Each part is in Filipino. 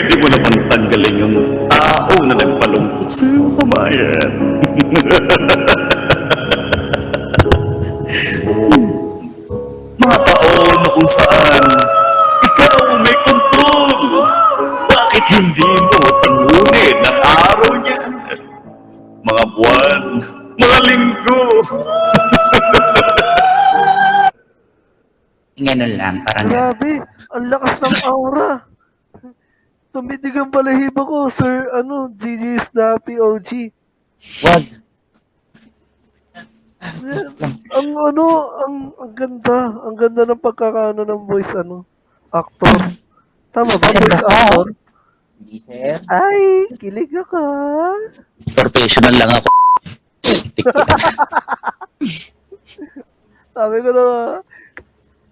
pwede mo naman tanggalin yung tao na nagpalungkot sa iyong kamayan. Mga taon na kung saan ikaw may kontrol. Bakit hindi mo tangunin ang araw niya? Mga buwan, mga linggo. Ganun lang, parang ganun. Grabe, ang lakas ng aura. Tumitig ang balahibo ko, Sir, GG Snappy OG. Wag. Ang ganda ng pagkakaano ng voice, actor. Tama ba, voice actor? Hindi, sir. Ay, kilig ako. Professional lang ako. Sabi ko na,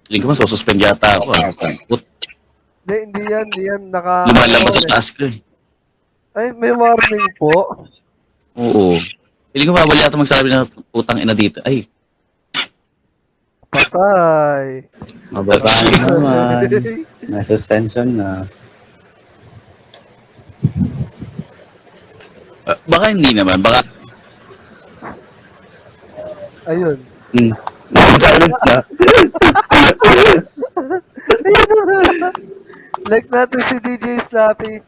Feeling ko masususpend yata ako. hindi yan, Lumalabas sa task ko eh. Ay, may warning po. Oo. Feeling ko bawal yata magsabi na putang ina dito. Ay, Patay. Mababa naman. May suspension na. baka hindi naman. Baka Ayun. Silence na. Like natin si DJ Slappy.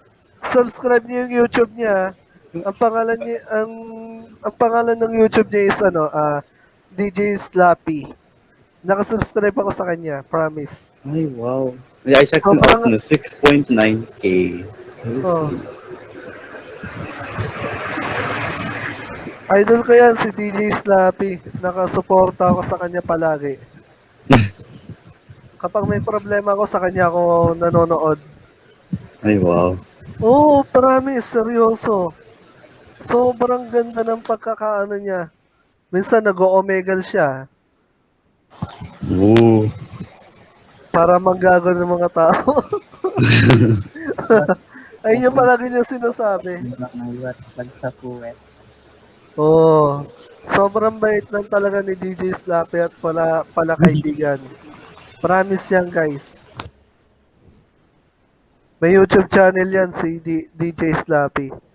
Subscribe niyo yung YouTube niya. Ang pangalan ng YouTube niya is DJ Slappy. Nakasubscribe ako sa kanya, promise. Ay, wow. I checked Oh, it out na 6.9K. Oh. Idol ko yan, si DJ Slappy. Nakasuporta ako sa kanya palagi. Kapag may problema ako, sa kanya ako nanonood. Ay, wow. Oo, promise, seryoso. Sobrang ganda ng pagkakaano niya. Minsan nag-o-omegal siya Ooh. para manggago ng mga tao. Ayun yung palagi niya sinasabi. Oo. Sobrang bait lang talaga ni DJ Slappy at pala kaibigan. Promise yan, guys. May YouTube channel yan si DJ Slappy.